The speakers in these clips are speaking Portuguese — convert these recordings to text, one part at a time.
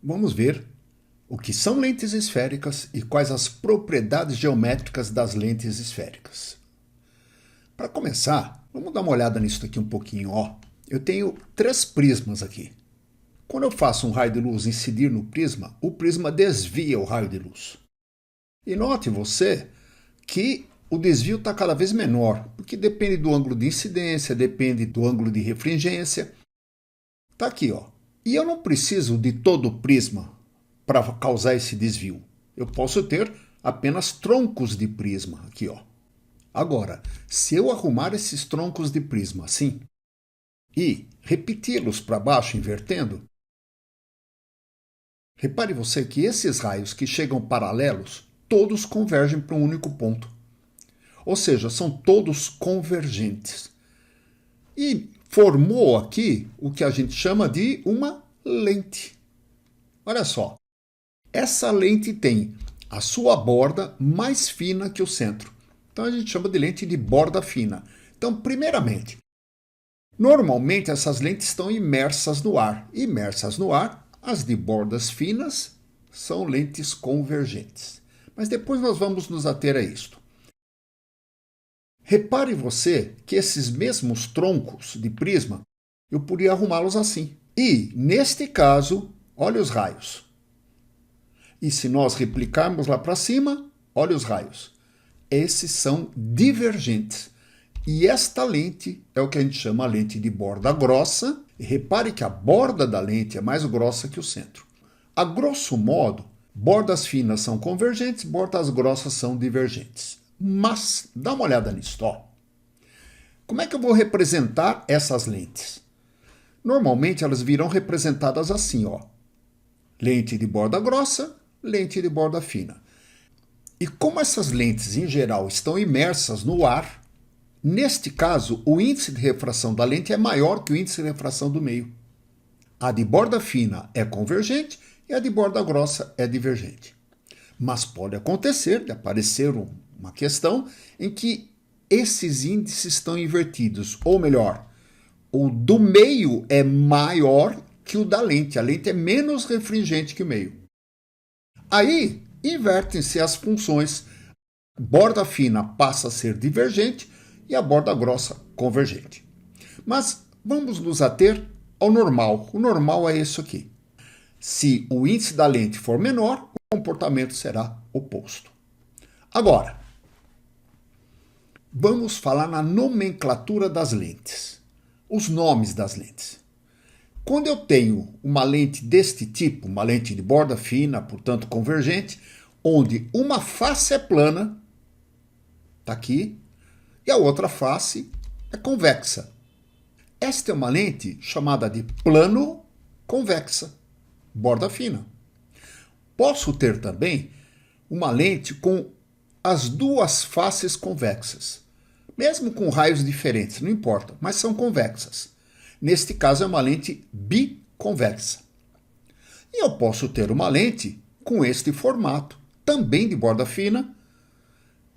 vamos ver o que são lentes esféricas e quais as propriedades geométricas das lentes esféricas. Para começar, vamos dar uma olhada nisso aqui um pouquinho. Eu tenho 3 prismas aqui. Quando eu faço um raio de luz incidir no prisma, o prisma desvia o raio de luz. E note você que o desvio está cada vez menor, porque depende do ângulo de incidência, depende do ângulo de refringência. Está aqui, E eu não preciso de todo o prisma para causar esse desvio. Eu posso ter apenas troncos de prisma aqui, Agora, se eu arrumar esses troncos de prisma assim e repeti-los para baixo invertendo, repare você que esses raios que chegam paralelos, todos convergem para um único ponto. Ou seja, são todos convergentes. E formou aqui o que a gente chama de uma lente. Olha só, essa lente tem a sua borda mais fina que o centro. Então a gente chama de lente de borda fina. Então, primeiramente, normalmente essas lentes estão imersas no ar. Imersas no ar, as de bordas finas são lentes convergentes. Mas depois nós vamos nos ater a isto. Repare você que esses mesmos troncos de prisma, eu poderia arrumá-los assim. E, neste caso, olha os raios. E se nós replicarmos lá para cima, olha os raios. Esses são divergentes. E esta lente é o que a gente chama a lente de borda grossa. E repare que a borda da lente é mais grossa que o centro. A grosso modo, bordas finas são convergentes, bordas grossas são divergentes. Mas, dá uma olhada nisso, Como é que eu vou representar essas lentes? Normalmente elas virão representadas assim, Lente de borda grossa, lente de borda fina. E como essas lentes, em geral, estão imersas no ar, neste caso, o índice de refração da lente é maior que o índice de refração do meio. A de borda fina é convergente e a de borda grossa é divergente. Mas pode acontecer de aparecer uma questão em que esses índices estão invertidos, ou melhor, o do meio é maior que o da lente. A lente é menos refringente que o meio. Aí, invertem-se as funções. Borda fina passa a ser divergente e a borda grossa convergente. Mas vamos nos ater ao normal. O normal é isso aqui. Se o índice da lente for menor, o comportamento será oposto. Agora, vamos falar na nomenclatura das lentes. Os nomes das lentes. Quando eu tenho uma lente deste tipo, uma lente de borda fina, portanto convergente, onde uma face é plana, está aqui, e a outra face é convexa. Esta é uma lente chamada de plano convexa, borda fina. Posso ter também uma lente com as duas faces convexas, mesmo com raios diferentes, não importa, mas são convexas. Neste caso é uma lente biconvexa. E eu posso ter uma lente com este formato, também de borda fina,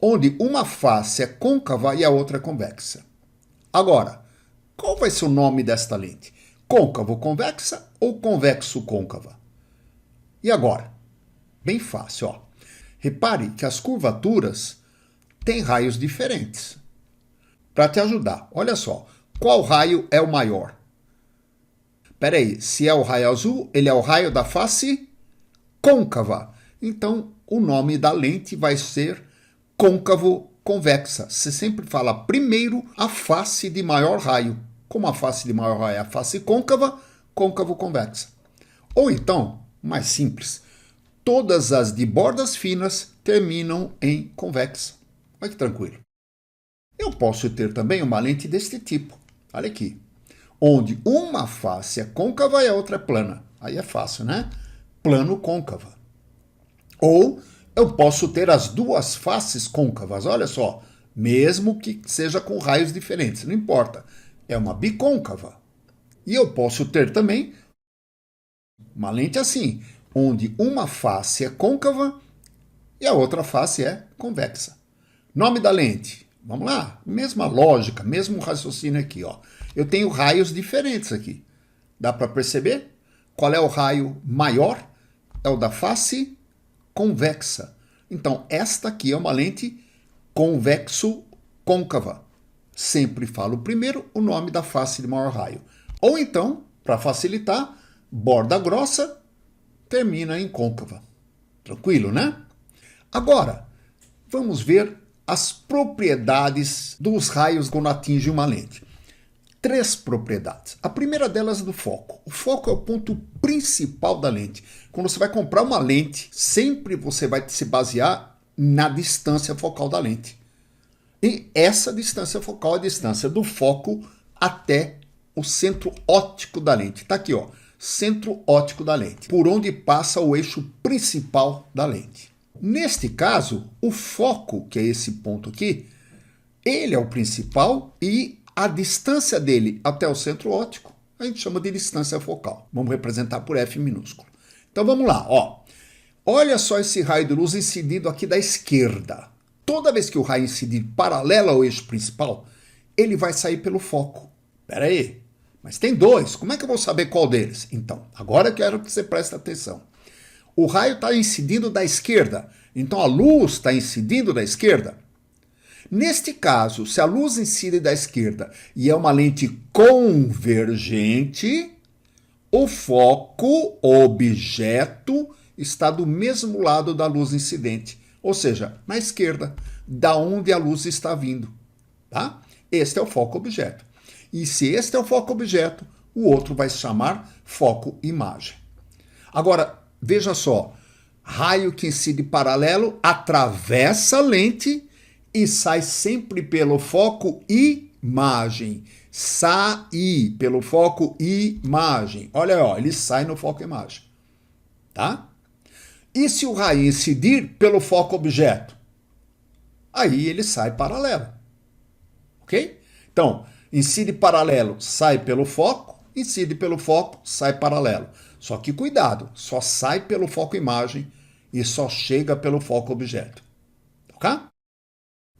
onde uma face é côncava e a outra é convexa. Agora, qual vai ser o nome desta lente? Côncavo-convexa ou convexo-côncava? E agora? Bem fácil, Repare que as curvaturas têm raios diferentes. Para te ajudar, olha só. Qual raio é o maior? Espera aí, se é o raio azul, ele é o raio da face côncava. Então, o nome da lente vai ser côncavo-convexa. Você sempre fala primeiro a face de maior raio. Como a face de maior raio é a face côncava, côncavo-convexa. Ou então, mais simples, todas as de bordas finas terminam em convexa. Olha que tranquilo. Eu posso ter também uma lente deste tipo. Olha aqui. Onde uma face é côncava e a outra é plana. Aí é fácil, né? Plano-côncava. Ou eu posso ter as duas faces côncavas. Olha só. Mesmo que seja com raios diferentes. Não importa. É uma bicôncava. E eu posso ter também uma lente assim. Onde uma face é côncava e a outra face é convexa. Nome da lente. Vamos lá, mesma lógica, mesmo raciocínio aqui, Eu tenho raios diferentes aqui. Dá para perceber? Qual é o raio maior? é o da face convexa. Então, esta aqui é uma lente convexo-côncava. Sempre falo primeiro o nome da face de maior raio. Ou então, para facilitar, borda grossa termina em côncava. Tranquilo, né? Agora, vamos ver as propriedades dos raios quando atingem uma lente. 3 propriedades. A primeira delas é do foco. O foco é o ponto principal da lente. Quando você vai comprar uma lente, sempre você vai se basear na distância focal da lente. E essa distância focal é a distância do foco até o centro óptico da lente. Está aqui, ó, centro óptico da lente, por onde passa o eixo principal da lente. Neste caso, o foco, que é esse ponto aqui, ele é o principal e a distância dele até o centro óptico a gente chama de distância focal. Vamos representar por F minúsculo. Então vamos lá, ó. Olha só esse raio de luz incidindo aqui da esquerda. Toda vez que o raio incidir paralelo ao eixo principal, ele vai sair pelo foco. Espera aí, mas tem 2. Como é que eu vou saber qual deles? Então, agora eu quero que você preste atenção. O raio está incidindo da esquerda, então a luz está incidindo da esquerda. Neste caso, se a luz incide da esquerda e é uma lente convergente, o foco, o objeto, está do mesmo lado da luz incidente, ou seja, na esquerda, da onde a luz está vindo. Tá? Este é o foco-objeto. E se este é o foco-objeto, o outro vai se chamar foco-imagem. Agora, veja só, raio que incide paralelo atravessa a lente e sai sempre pelo foco imagem. Sai pelo foco imagem. Olha, ó, ele sai no foco imagem. Tá? E se o raio incidir pelo foco objeto? Aí ele sai paralelo. Ok? Então, incide paralelo, sai pelo foco. Incide pelo foco, sai paralelo. Só que cuidado, só sai pelo foco imagem e só chega pelo foco objeto. Ok?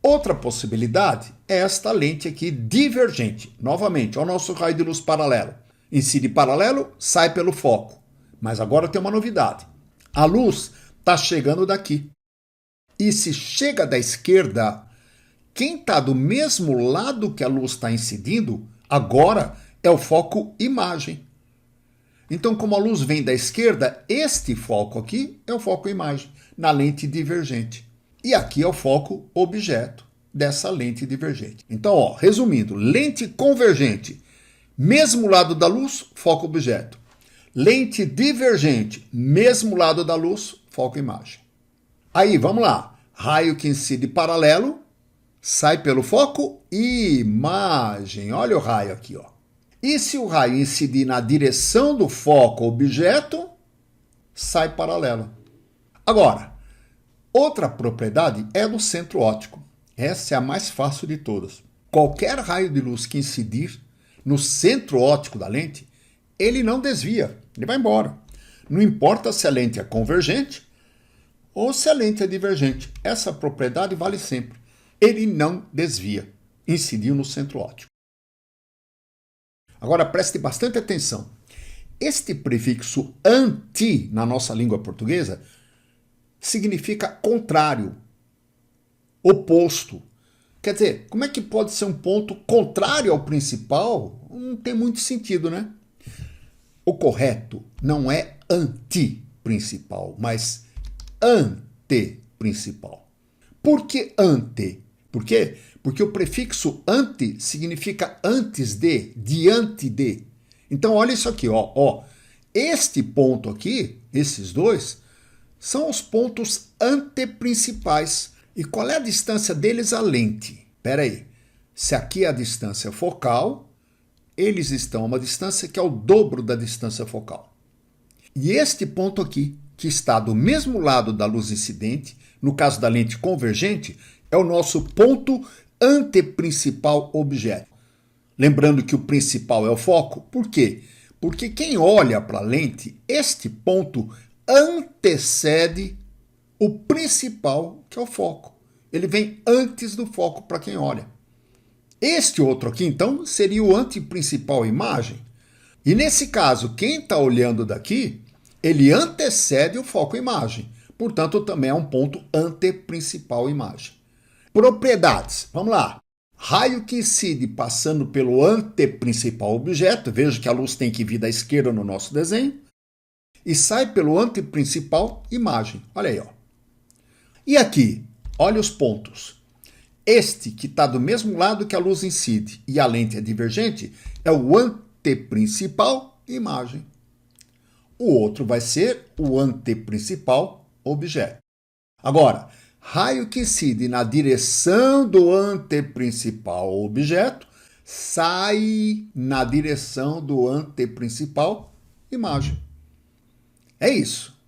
Outra possibilidade é esta lente aqui divergente. Novamente, olha o nosso raio de luz paralelo. Incide paralelo, sai pelo foco. Mas agora tem uma novidade. A luz está chegando daqui. E se chega da esquerda, quem está do mesmo lado que a luz está incidindo, agora é o foco imagem. Então, como a luz vem da esquerda, este foco aqui é o foco imagem, na lente divergente. E aqui é o foco objeto dessa lente divergente. Então, ó, resumindo, lente convergente, mesmo lado da luz, foco objeto. Lente divergente, mesmo lado da luz, foco imagem. Aí, vamos lá. Raio que incide paralelo, sai pelo foco imagem. Olha o raio aqui, ó. E se o raio incidir na direção do foco objeto, sai paralelo. Agora, outra propriedade é do centro óptico. Essa é a mais fácil de todas. Qualquer raio de luz que incidir no centro óptico da lente, ele não desvia, ele vai embora. Não importa se a lente é convergente ou se a lente é divergente. Essa propriedade vale sempre. Ele não desvia. Incidiu no centro óptico. Agora preste bastante atenção. Este prefixo anti na nossa língua portuguesa significa contrário, oposto. Quer dizer, como é que pode ser um ponto contrário ao principal? Não tem muito sentido, né? O correto não é anti-principal, mas anteprincipal. Por que ante? Por quê? Porque o prefixo ante significa antes de, diante de. Então, olha isso aqui, ó. Este ponto aqui, esses dois, são os pontos anteprincipais. E qual é a distância deles à lente? Espera aí. Se aqui é a distância focal, eles estão a uma distância que é o dobro da distância focal. E este ponto aqui, que está do mesmo lado da luz incidente, no caso da lente convergente, é o nosso ponto anteprincipal objeto. Lembrando que o principal é o foco. Por quê? Porque quem olha para a lente, este ponto antecede o principal, que é o foco. Ele vem antes do foco para quem olha. Este outro aqui, então, seria o anteprincipal imagem. E nesse caso, quem está olhando daqui Ele antecede o foco imagem. Portanto, também é um ponto anteprincipal imagem. Propriedades. Vamos lá. Raio que incide passando pelo anteprincipal objeto. Veja que a luz tem que vir da esquerda no nosso desenho. E sai pelo anteprincipal imagem. Olha aí, ó. E aqui, olha os pontos. Este, que está do mesmo lado que a luz incide e a lente é divergente, é o anteprincipal imagem. O outro vai ser o anteprincipal objeto. Agora, raio que incide na direção do anteprincipal objeto sai na direção do anteprincipal imagem. É isso.